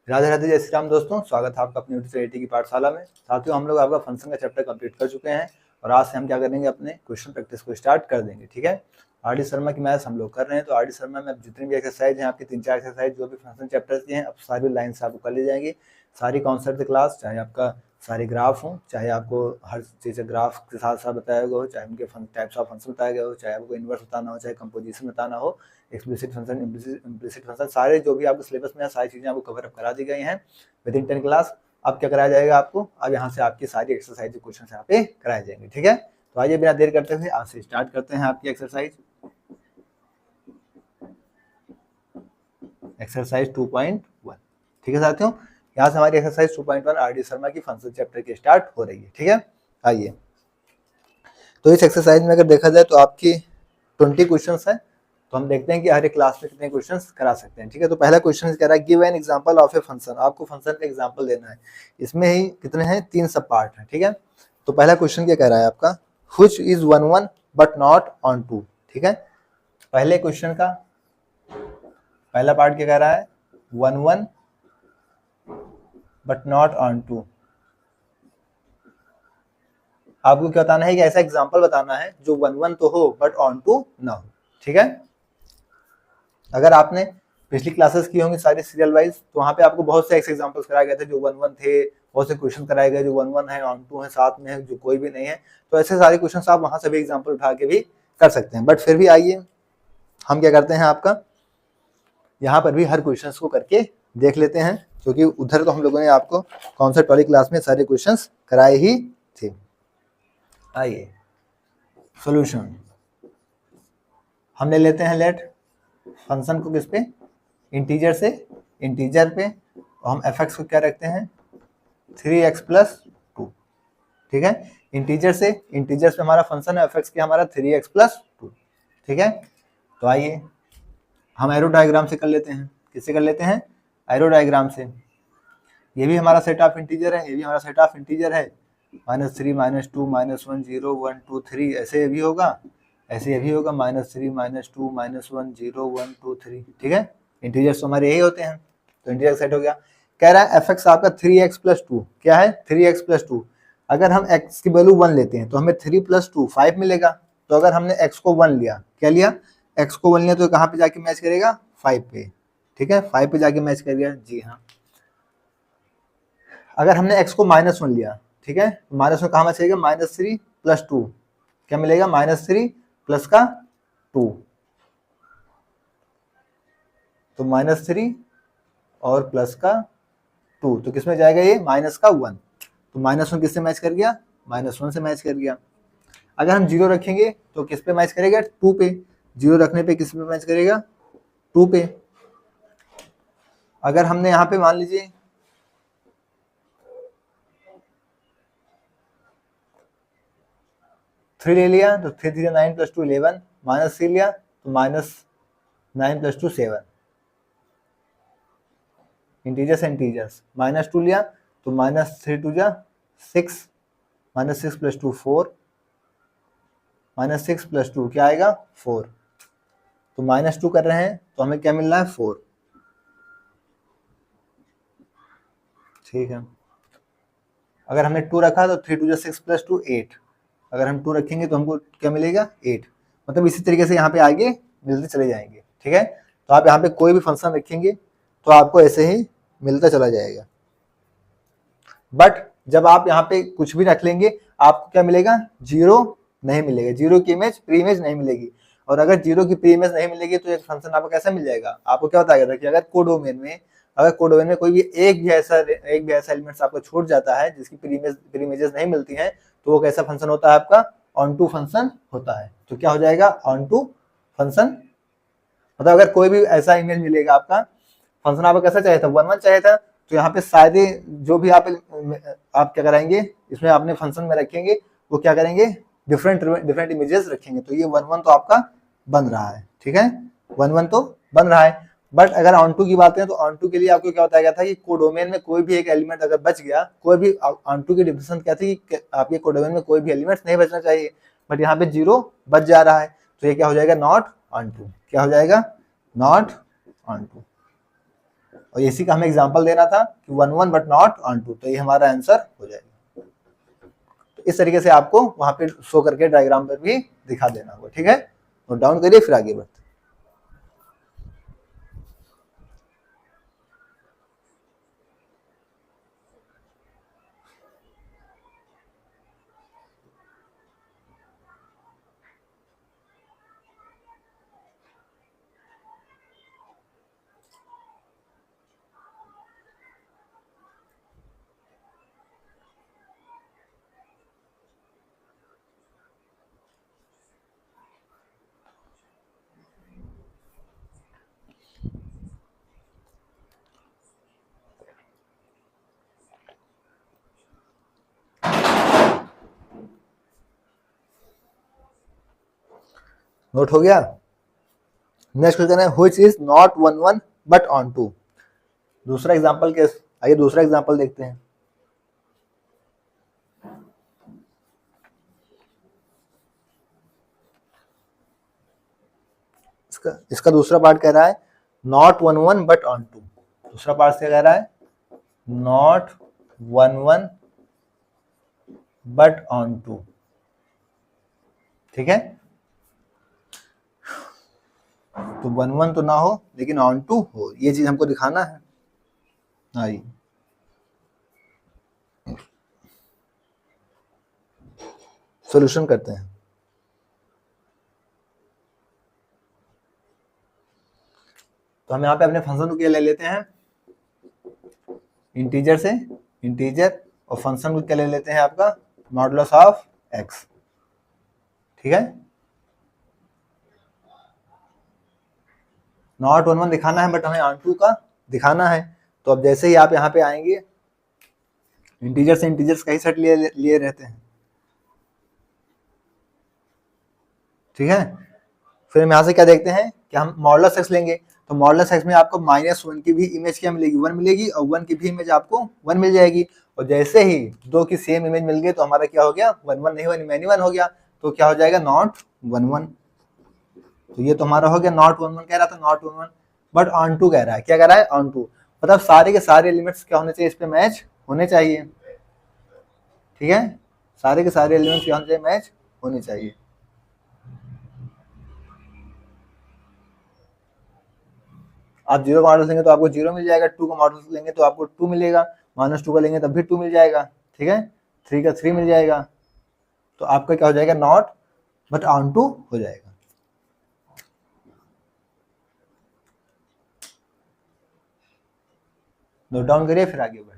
राधे राधे, जय श्री राम दोस्तों। स्वागत है आपका अपनी यूट्यूब की पाठशाला में। साथियों, हम लोग आपका फंक्शन का चैप्टर कंप्लीट कर चुके हैं और आज से हम क्या करेंगे, अपने क्वेश्चन प्रैक्टिस को स्टार्ट कर देंगे। ठीक है, आर डी शर्मा की मैथ्स हम लोग कर रहे हैं। तो आर डी शर्मा में अब जितनी भी एक्सरसाइज हैं आपकी 3-4 एक्सरसाइज जो भी फंक्शन चैप्टर की हैं, अब सारी लाइन से आपको कर ली जाएंगी। सारी कॉन्सेप्ट क्लास, चाहे आपका सारे ग्राफ हो, चाहे आपको हर चीज़ ग्राफ के साथ साथ बताया गया हो, चाहे उनके टाइप्स ऑफ फंक्शन बताया गया हो, चाहे आपको इन्वर्स बताना हो, चाहे कंपोजिशन बताना हो, एक्सप्लिसिट फंक्शन, इम्प्लिसिट फंक्शन, सारे जो भी आपके सिलेबस में है सारी चीज़ें आपको कवर अप करा दी गई हैं विद इन 10 क्लास। अब क्या कराया जाएगा आपको, अब यहाँ से आपकी सारी एक्सरसाइज के क्वेश्चन यहाँ पे कराए जाएंगे। ठीक है, तो आइए बिना देर करते हुए आज से स्टार्ट करते हैं आपकी एक्सरसाइज 2.1। ठीक है साथियों, यहाँ से हमारी एक्सरसाइज 2.1 आर डी शर्मा की फंक्शन चैप्टर की स्टार्ट हो रही है। ठीक है, आइए। तो इस एक्सरसाइज में अगर देखा जाए तो आपकी 20 क्वेश्चंस हैं। तो हम देखते हैं कि हर एक क्लास में कितने क्वेश्चंस करा सकते हैं। ठीक है, तो पहला क्वेश्चन कह रहा है give an example of a function. आपको फंक्शन का एग्जांपल देना है। इसमें ही कितने हैं, 3 सब पार्ट हैं। ठीक है, तो पहला क्वेश्चन क्या कह रहा है आपका, which is 1 but not on 2। ठीक है, पहले क्वेश्चन का पहला पार्ट क्या कह रहा है, 1 बट नॉट ऑन 2। आपको क्या बताना है कि ऐसा एग्जांपल बताना है जो 1 तो हो बट ऑन 2 ना हो। ठीक है, अगर आपने पिछली क्लासेस की होंगी सारी सीरियल वाइज, तो वहां पे आपको बहुत से ऐसे एग्जांपल्स कराए गए थे जो 1 थे, बहुत से क्वेश्चन कराए गए जो 1 है, ऑन 2 है, साथ में है, जो कोई भी नहीं है। तो ऐसे सारे क्वेश्चन आप वहां से भी एग्जाम्पल उठा के भी कर सकते हैं। बट फिर भी आइए हम क्या करते हैं, आपका यहाँ पर भी हर क्वेश्चन को करके देख लेते हैं, क्योंकि उधर तो हम लोगों ने आपको कॉन्सेप्ट वाली क्लास में सारे क्वेश्चन कराए ही थे। आइए सॉल्यूशन हम ले लेते हैं। लेट फंक्शन को किस पे, इंटीजर से इंटीजर पे, और हम एफ एक्स को क्या रखते हैं, 3x + 2। ठीक है, इंटीजर से इंटीजर पे हमारा फंक्शन है, एफ एक्स क्या हमारा 3x + 2। ठीक है, तो आइए हम एरो डायग्राम से कर लेते हैं। किससे कर लेते हैं, एरो डायग्राम से। ये भी हमारा सेट ऑफ इंटीजर है, ये भी हमारा सेट ऑफ इंटीजर है। -3 -2 -1 0 1 2 3 ऐसे ये भी होगा, ऐसे ये भी होगा, -3 -2 -1 0 1 2 3। ठीक है, इंटीजर्स तो हमारे यही होते हैं। तो इंटीजर सेट हो गया। कह रहा है एफ एक्स आपका 3x + 2 क्या है, 3x + 2। अगर हम x की वैल्यू 1 लेते हैं तो हमें 3 + 2 5 मिलेगा। तो अगर हमने x को 1 लिया, क्या लिया, x को 1 लिया, तो कहाँ पे जाके मैच करेगा, 5 पे। ठीक है, 5 पे जाके मैच करेगा, जी हाँ। अगर हमने x को -1 लिया, ठीक है, -1 कहाँ मैच करेगा, -3 + 2 क्या मिलेगा, -3 प्लस का 2। तो -3 और प्लस का 2, तो किसमें जाएगा ये, माइनस का 1। तो -1 किससे मैच कर गया, -1 से मैच कर गया। अगर हम 0 रखेंगे तो किस पे मैच करेगा, 2 पे। 0 रखने पे किस पे मैच करेगा, 2 पे। अगर हमने यहाँ पे मान लीजिए 3 ले लिया, तो 3 3 9 + 2 11, -3 लिया तो -9 + 2 7। इंटीजर्स इंटीजर्स, -2 लिया तो -3 2 6, -6 + 2 4, -6 + 2 क्या आएगा, 4। तो -2 कर रहे हैं तो हमें क्या मिल रहा है, 4। ठीक है, अगर हमने 2 रखा तो 3 2 6 + 2 8। अगर हम 2 रखेंगे तो हमको क्या मिलेगा, 8। मतलब इसी तरीके से यहाँ पे आगे मिलते चले जाएंगे। ठीक है, तो आप यहाँ पे कोई भी फंक्शन रखेंगे तो आपको ऐसे ही मिलता चला जाएगा। बट जब आप यहाँ पे कुछ भी रख लेंगे आपको क्या मिलेगा, 0 नहीं मिलेगा, 0 की इमेज, प्री इमेज नहीं मिलेगी। और अगर 0 की प्री इमेज नहीं मिलेगी तो एक फंक्शन आपको कैसा मिल जाएगा, आपको क्या बताया था कि अगर कोडोमेन में कोई भी एक भी ऐसा एलिमेंट्स आपको छूट जाता है जिसकी प्री इमेजेस नहीं मिलती हैं, तो वो कैसा फंक्शन होता है, आपका ऑन टू फंक्शन होता है। तो क्या हो जाएगा, ऑन टू फंक्शन। मतलब अगर कोई भी ऐसा इमेज मिलेगा, आपका फंक्शन आपको कैसा चाहिए था, 1 1 चाहिए था, तो यहाँ पे सारे जो भी आप क्या कराएंगे, इसमें आपने फंक्शन में रखेंगे, वो क्या करेंगे, डिफरेंट इमेजेस रखेंगे। तो ये 1 1 तो आपका बन रहा है। ठीक है, 1 1 तो बन रहा है। बट अगर ऑन टू की बात करें तो ऑन टू के लिए आपको क्या बताया गया था कि कोडोमेन में कोई भी एक एलिमेंट अगर बच गया, कोई भी ऑन टू की डिफिनेशन क्या थी कि आपके कोडोमेन में कोई भी एलिमेंट नहीं बचना चाहिए, बट यहाँ पे 0 बच जा रहा है। तो ये क्या हो जाएगा, नॉट ऑन टू। क्या हो जाएगा, नॉट ऑन टू। और इसी का हमें एग्जांपल देना था कि 1 1 बट नॉट ऑन 2, तो ये हमारा आंसर हो जाएगा। तो इस तरीके से आपको वहां पे शो करके डायग्राम पर भी दिखा देना होगा, ठीक है। नोट डाउन करिए फिर आगे बढ़ते। नोट हो गया। नेक्स्ट क्वेश्चन है which is not 1 1 but on 2। दूसरा एग्जांपल के आइए दूसरा एग्जांपल देखते हैं। इसका दूसरा पार्ट कह रहा है नॉट 1 1 बट ऑन 2। दूसरा पार्ट से कह रहा है नॉट 1 1 बट ऑन 2, ठीक है। तो 1 1 तो ना हो लेकिन ऑन 2 हो, ये चीज हमको दिखाना है। आइए सॉल्यूशन करते हैं। तो हम यहाँ पे अपने फंक्शन को क्या ले लेते हैं, इंटीजर से इंटीजर, और फंक्शन को क्या ले लेते हैं आपका मॉडुलस ऑफ एक्स, ठीक है। नॉट 1 1 दिखाना है बट हमें ऑन 2 का दिखाना है। तो अब जैसे ही आप यहाँ पे आएंगे, इंटीजर से इंटीजर्स का ही सेट लिए रहते हैं, ठीक है। फिर हम यहाँ से क्या देखते हैं कि हम मॉडुलस एक्स लेंगे, तो मॉडुलस एक्स में आपको -1 की भी इमेज क्या मिलेगी, 1 मिलेगी, और 1 की भी इमेज आपको 1 मिल जाएगी। और जैसे ही दो की सेम इमेज मिल गई तो हमारा क्या हो गया, 1 1 नहीं हुआ, मैनी 1 हो गया, तो क्या हो जाएगा नॉट 1 1। तो ये तो हमारा हो गया नॉट 1 1 कह रहा था, नॉट 1 1 बट ऑन 2 कह रहा है। क्या कह रहा है, ऑन 2, मतलब सारे के सारे एलिमेंट्स क्या होने चाहिए, इस पे मैच होने चाहिए, ठीक है। सारे के सारे एलिमेंट्स क्या होने चाहिए, मैच होने चाहिए। आप 0 का मॉडल लेंगे तो आपको 0 मिल जाएगा, 2 का मॉडल लेंगे तो आपको 2 मिलेगा, -2 का लेंगे तब भी 2 मिल जाएगा, ठीक है। 3 का 3 मिल जाएगा, तो आपका क्या हो जाएगा, नॉट बट ऑन 2 हो जाएगा। नोट डाउन करिए फिर आगे बढ़े।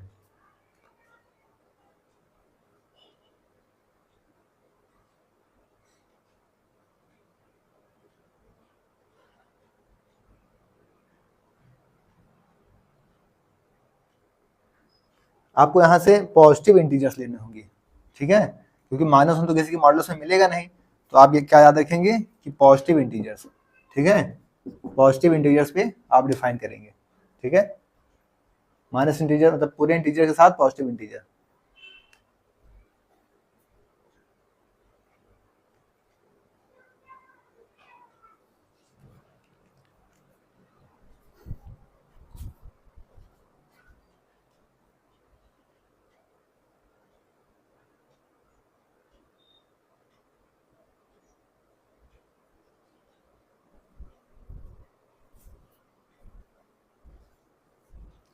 आपको यहाँ से पॉजिटिव इंटीजर्स लेने होंगे, ठीक है, क्योंकि -1 तो किसी के मॉडुलस में मिलेगा नहीं। तो आप ये क्या याद रखेंगे कि पॉजिटिव इंटीजर्स, ठीक है, पॉजिटिव इंटीजर्स पे आप डिफाइन करेंगे, ठीक है। माइनस इंटीजर मतलब पूरे इंटीजर के साथ पॉजिटिव इंटीजर।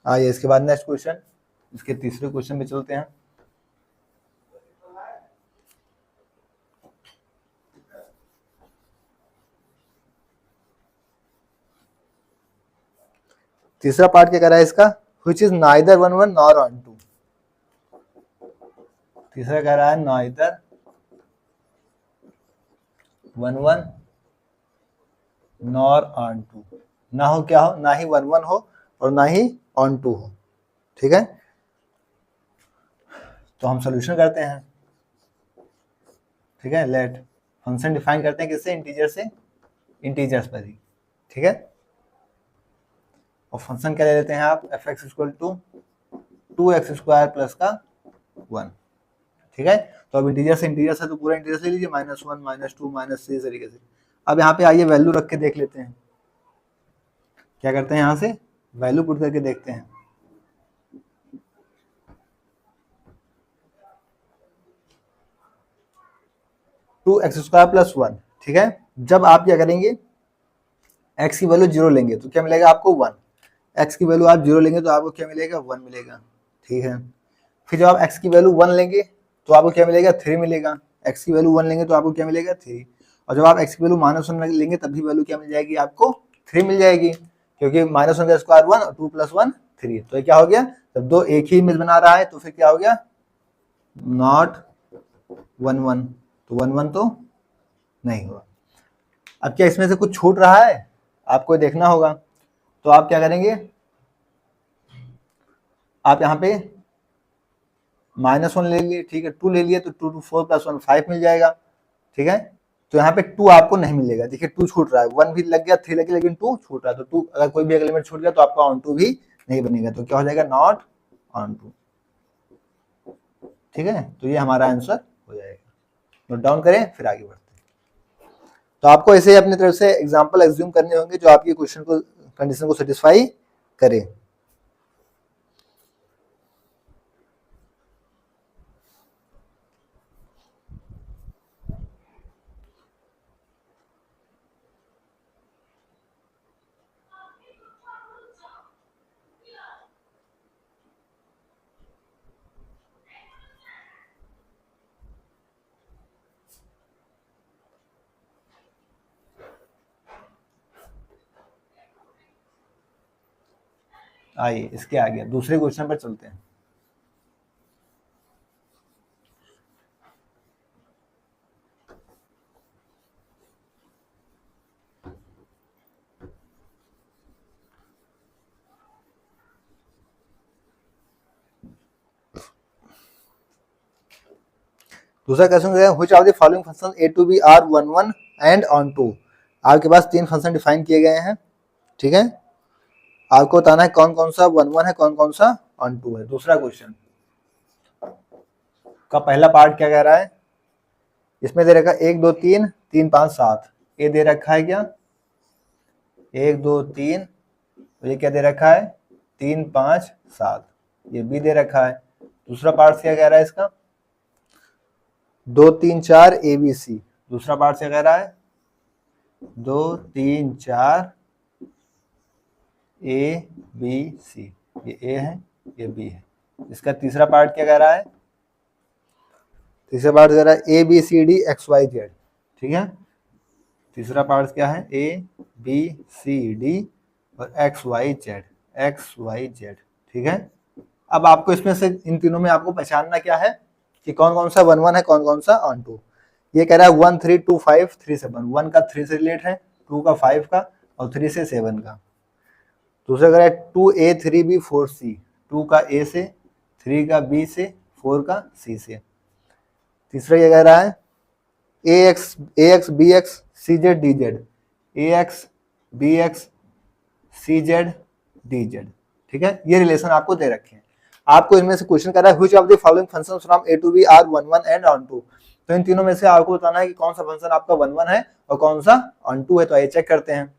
आइए इसके बाद नेक्स्ट क्वेश्चन, इसके तीसरे क्वेश्चन पे चलते हैं। तीसरा पार्ट क्या कर रहा है इसका, which is neither 1 1 nor on 2। तीसरा कह रहा है नाइदर 1 1 नॉर ऑन 2, ना हो क्या हो, ना ही 1 1 हो और ना ही ऑन 2 हो, ठीक है। तो हम सोल्यूशन करते हैं, ठीक है। लेट फंक्शन डिफाइन करते हैं किससे, इंटीजर से इंटीजर्स पर ही, ठीक है। और फंक्शन क्या ले लेते हैं आप, F X equal to 2x² plus का 1, ठीक है। तो अब इंटीजर से इंटीजर है तो पूरा इंटीजर ले लीजिए, -1 -2 -3 तरीके से। अब यहाँ पे आइए वैल्यू रख के देख लेते हैं, क्या करते हैं यहाँ से वैल्यू पुट करके देखते हैं। Two X square plus one, ठीक है। जब आप क्या करेंगे, एक्स की वैल्यू जीरो लेंगे तो क्या मिलेगा आपको वन, एक्स की वैल्यू आप जीरो लेंगे तो आपको क्या मिलेगा वन मिलेगा, ठीक है। फिर जब आप एक्स की वैल्यू वन लेंगे तो आपको क्या मिलेगा थ्री मिलेगा, एक्स की वैल्यू वन लेंगे तो आपको क्या मिलेगा थ्री, और जब आप एक्स की वैल्यू माइनस वन लेंगे तब भी वैल्यू क्या मिल जाएगी आपको थ्री मिल जाएगी, क्योंकि माइनस वन का स्क्वायर वन और टू प्लस वन थ्री। तो ये क्या हो गया, जब दो एक ही इमेज बना रहा है तो फिर क्या हो गया नॉट वन वन, तो वन वन तो नहीं हुआ। अब क्या इसमें से कुछ छूट रहा है, आपको देखना होगा। तो आप क्या करेंगे, आप यहाँ पे माइनस वन ले लिए, ठीक है, टू ले लिए तो two two four plus one five मिल जाएगा, ठीक है। तो यहाँ पे टू आपको नहीं मिलेगा, देखिए टू छूट रहा है, वन भी लग गया थ्री लग गया लेकिन टू छूट रहा है, तो टू अगर कोई भी एलिमेंट छूट गया तो आपका ऑन टू भी नहीं बनेगा, तो क्या हो जाएगा नॉट ऑन टू, ठीक है। तो ये हमारा आंसर हो जाएगा। नोट डाउन करें फिर आगे बढ़ते हैं। तो आपको ऐसे ही अपनी तरफ से एग्जाम्पल एज्यूम करने होंगे जो आपके क्वेश्चन को कंडीशन को सेटिस्फाई करे। आइए इसके आगे दूसरे क्वेश्चन पर चलते हैं। दूसरा क्वेश्चन है which of the following function A to B are one one and onto. आपके पास तीन फंक्शन डिफाइन किए गए हैं, ठीक है। आपको बताना है कौन कौन सा वन वन है कौन कौन सा ऑन टू है। दूसरा क्वेश्चन का पहला पार्ट क्या कह रहा है, इसमें दे रखा है एक दो तीन तीन पाँच सात, ये दे रखा है क्या एक दो तीन, तो ये क्या दे रखा है तीन पाँच सात, ये भी दे रखा है। दूसरा पार्ट क्या कह रहा है इसका दो तीन चार ए बी सी, दूसरा पार्ट क्या कह रहा है दो तीन चार ए बी सी, ये ए है ये बी है। इसका तीसरा पार्ट क्या कह रहा है, तीसरा पार्ट कह रहा है A B C D X Y Z, ठीक है। तीसरा पार्ट क्या है ए बी सी डी और एक्स वाई जेड, ठीक है। अब आपको इसमें से इन तीनों में आपको पहचानना क्या है कि कौन कौन सा वन वन है कौन कौन सा ऑन टू। ये कह रहा है one three two five three seven, one का थ्री से रिलेट है, टू का फाइव का और थ्री से सेवन का। दूसरा कह रहा है two A three B four C, two का ए से थ्री का बी से फोर का सी से। तीसरा ये कह रहा है ए एक्स बी एक्स सी जेड डी जेड, ए एक्स बी एक्स सी जेड डी जेड, ठीक है। ये रिलेशन आपको दे रखे हैं। आपको इनमें से क्वेश्चन कर रहा है which of the following functions from A to B are one one and onto. तो इन तीनों में से आपको बताना है कि कौन सा फंक्शन आपका वन वन है और कौन सा ऑन टू है। तो आइए चेक करते हैं।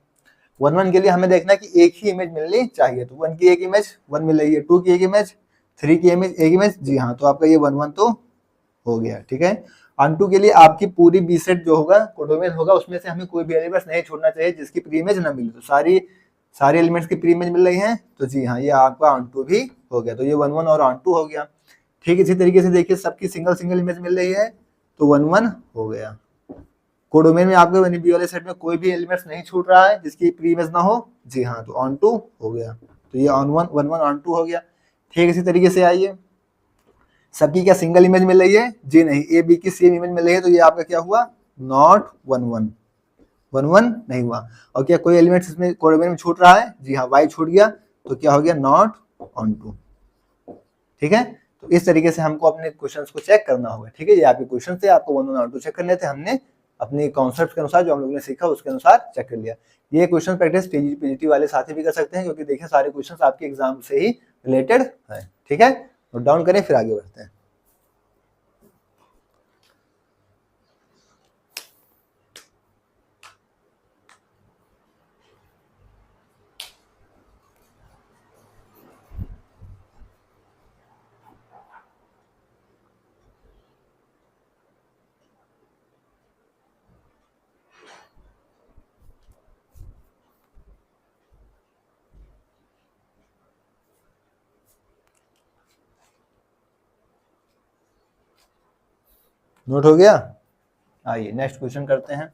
वन वन के लिए हमें देखना है कि एक ही इमेज मिलनी चाहिए, तो वन की एक इमेज वन मिल रही है, टू की एक इमेज, थ्री की इमेज एक इमेज, जी हाँ, तो आपका ये वन वन तो हो गया, ठीक है। ऑन टू के लिए आपकी पूरी बी सेट जो होगा कोडोमेन होगा, उसमें से हमें कोई भी एलिमेंट्स नहीं छोड़ना चाहिए जिसकी प्री इमेज ना मिले। तो सारी एलिमेंट्स की प्री इमेज मिल रही है, तो जी हाँ ये आपका ऑन टू भी हो गया, तो ये वन वन और ऑन टू हो गया। ठीक इसी तरीके से देखिए सबकी सिंगल सिंगल इमेज मिल रही है, तो वन वन हो गया। कोडोमेन में आपके बी वाले सेट में कोई भी एलिमेंट्स नहीं छूट रहा है जिसकी प्री इमेज ना हो, जी हाँ, तो ऑन टू हो गया। तो ये on one one one onto हो गया। ठीक इसी तरीके से आइए सबकी क्या सिंगल इमेज मिल रही है, जी नहीं, ए बी की सेम इमेज मिल रही है, तो ये आपका क्या हुआ not one one, one one नहीं हुआ। और क्या कोई एलिमेंट इसमें कोडोमेन में छूट रहा है, जी हाँ वाई छूट गया, तो क्या हो गया नॉट ऑन टू, ठीक है। तो इस तरीके से हमको अपने क्वेश्चंस को चेक करना होगा, ठीक है। ये आपके क्वेश्चन थे, आपको one one onto check करने थे, हमने अपने कॉन्सेप्ट के अनुसार जो हम लोगों ने सीखा उसके अनुसार चेक कर लिया। ये क्वेश्चन प्रैक्टिस पीजीटी वाले साथी भी कर सकते हैं, क्योंकि देखिए सारे क्वेश्चंस आपके एग्जाम से ही रिलेटेड है, ठीक है। नोट डाउन करें फिर आगे बढ़ते हैं। नोट हो गया? आइए नेक्स्ट क्वेश्चन करते हैं।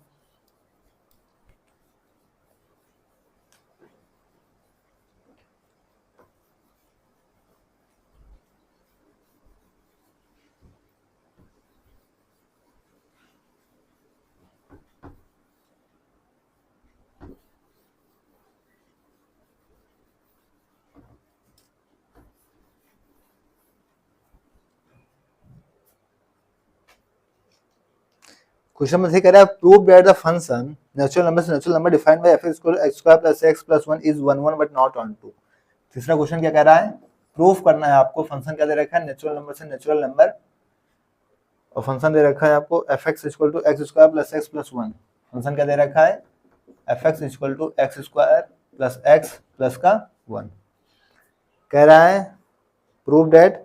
क्वेश्चन में कह रहा है prove that the function natural number defined by f equal x square plus x plus 1 is 1 1 but not onto. तीसरा क्वेश्चन क्या कह रहा है? प्रूफ करना है आपको, फंक्शन क्या दे रखा है? नेचुरल नंबर से नेचुरल नंबर, और फंक्शन दे रखा है आपको fx equal to x square plus x plus 1। Function क्या दे रखा है? fx equal to x square plus x plus का 1। कह रहा है prove that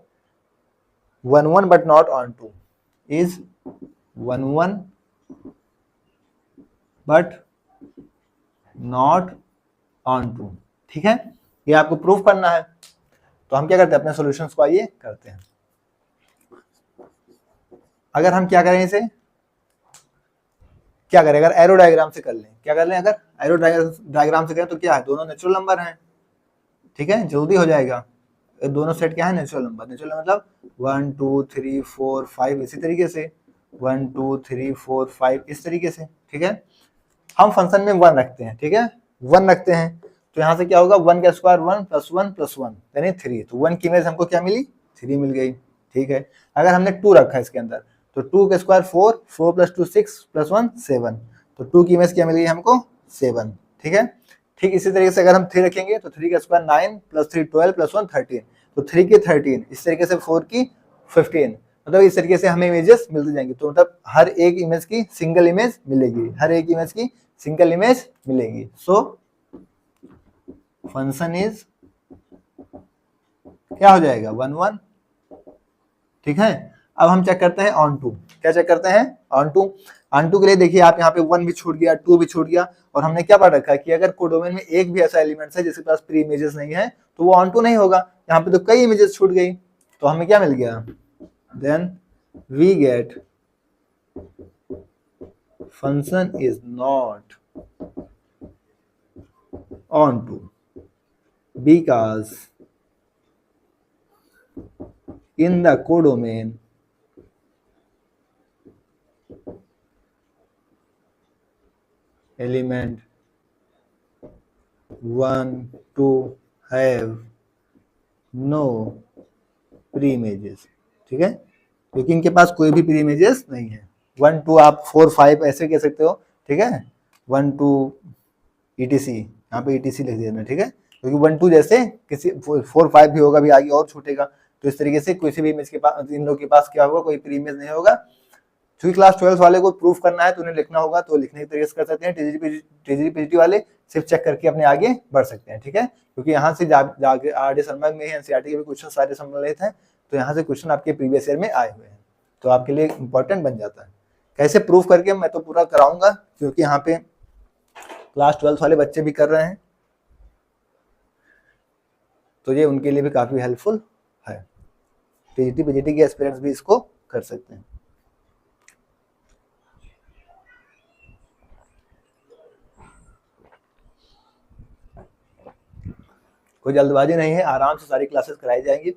1 1 but not onto is 1 1 but not onto. ठीक है, ये आपको प्रूफ करना है। तो हम क्या करते हैं, अपने सॉल्यूशंस को आइए करते हैं। अगर हम क्या करें, इसे क्या करें, अगर एरो डायग्राम से कर लें, क्या कर लें, अगर एरो डायग्राम से करें तो क्या है, दोनों नेचुरल नंबर हैं। ठीक है, जल्दी हो जाएगा। दोनों सेट क्या है, नेचुरल नंबर। नेचुरल मतलब 1 2 3 4 5 इसी तरीके से 1 2 3 4 5 इस तरीके से। ठीक है, हम फंक्शन में 1 रखते हैं। ठीक है, 1 रखते हैं तो यहाँ से क्या होगा, 1 का स्क्वायर 1 प्लस 1 प्लस 1 यानी 3। तो 1 की इमेज हमको क्या मिली, 3 मिल गई। ठीक है, अगर हमने 2 रखा है इसके अंदर तो 2 का स्क्वायर 4, 4 प्लस 2 6 प्लस 1 7, तो 2 की इमेज क्या मिल गई हमको, 7। ठीक है, ठीक इसी तरीके से अगर हम 3 रखेंगे तो 3 का स्क्वायर 9 प्लस 3 12 प्लस 1 13, तो 3 की 13, इस तरीके से 4 की 15, मतलब इस तरीके से हमें इमेजेस मिलती जाएंगी। तो मतलब हर एक इमेज की सिंगल इमेज मिलेगी, हर एक इमेज की सिंगल इमेज मिलेगी। सो फंक्शन इज क्या हो जाएगा, 1 1। ठीक है, अब हम चेक करते हैं ऑन टू। क्या चेक करते हैं, ऑन टू। ऑन टू के लिए देखिए आप यहाँ पे 1 भी छूट गया, 2 भी छूट गया, और हमने क्या पढ़ रखा है कि अगर कोडोमेन में एक भी ऐसा एलिमेंट है जिसके पास प्री इमेजेस नहीं है तो वो ऑन टू नहीं होगा। यहाँ पे तो कई इमेजेस छूट गई, तो हमें क्या मिल गया, then we get function is not onto because in the codomain element 1 2 have no pre-images। ठीक है, क्योंकि इनके पास कोई भी प्री इमेजेस नहीं है। 1 2 आप 4 5 ऐसे कह सकते हो। ठीक है, 1 2 ETC, यहाँ पे ETC लिख दिया, ठीक है, क्योंकि 1 2 जैसे किसी 4 5 भी होगा, भी आगे और छूटेगा। तो इस तरीके से किसी भी इमेज के पास, इन लोगों के पास क्या होगा, कोई प्री इमेज नहीं होगा। क्योंकि क्लास 12 वाले को प्रूफ करना है तो उन्हें लिखना होगा, तो लिखने के तरीके से कर सकते हैं। टीजीटी पीजीटी वाले सिर्फ चेक करके अपने आगे बढ़ सकते हैं। ठीक है, क्योंकि यहाँ से जाके RD शर्मा में एनसीईआरटी के भी क्वेश्चन सारे सम्मिलित हैं, तो यहाँ से क्वेश्चन आपके प्रीवियस ईयर में आए हुए हैं, तो आपके लिए इंपॉर्टेंट बन जाता है। कैसे प्रूफ करके मैं तो पूरा कराऊंगा, क्योंकि यहाँ पे क्लास 12 वाले बच्चे भी कर रहे हैं, तो ये उनके लिए भी काफी हेल्पफुल है। टीजीटी पीजीटी के एस्पिरेंट्स भी इसको कर सकते हैं। कोई जल्दबाजी नहीं है, आराम से सारी क्लासेस कराई जाएंगी।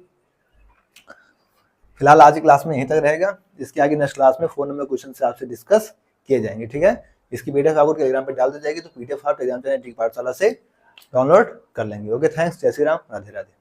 फिलहाल आज की क्लास में यहीं तक रहेगा, इसके आगे नेक्स्ट क्लास में 4 नंबर क्वेश्चन से आपसे डिस्कस किए जाएंगे। ठीक है, इसकी पीडीएफ आपको टेलीग्राम पे डाल दी जाएगी, तो पीडीएफ आप टेलीग्राम चैनल पाठशाला से डाउनलोड कर लेंगे। ओके, थैंक्स, जय श्री राम, राधे राधे।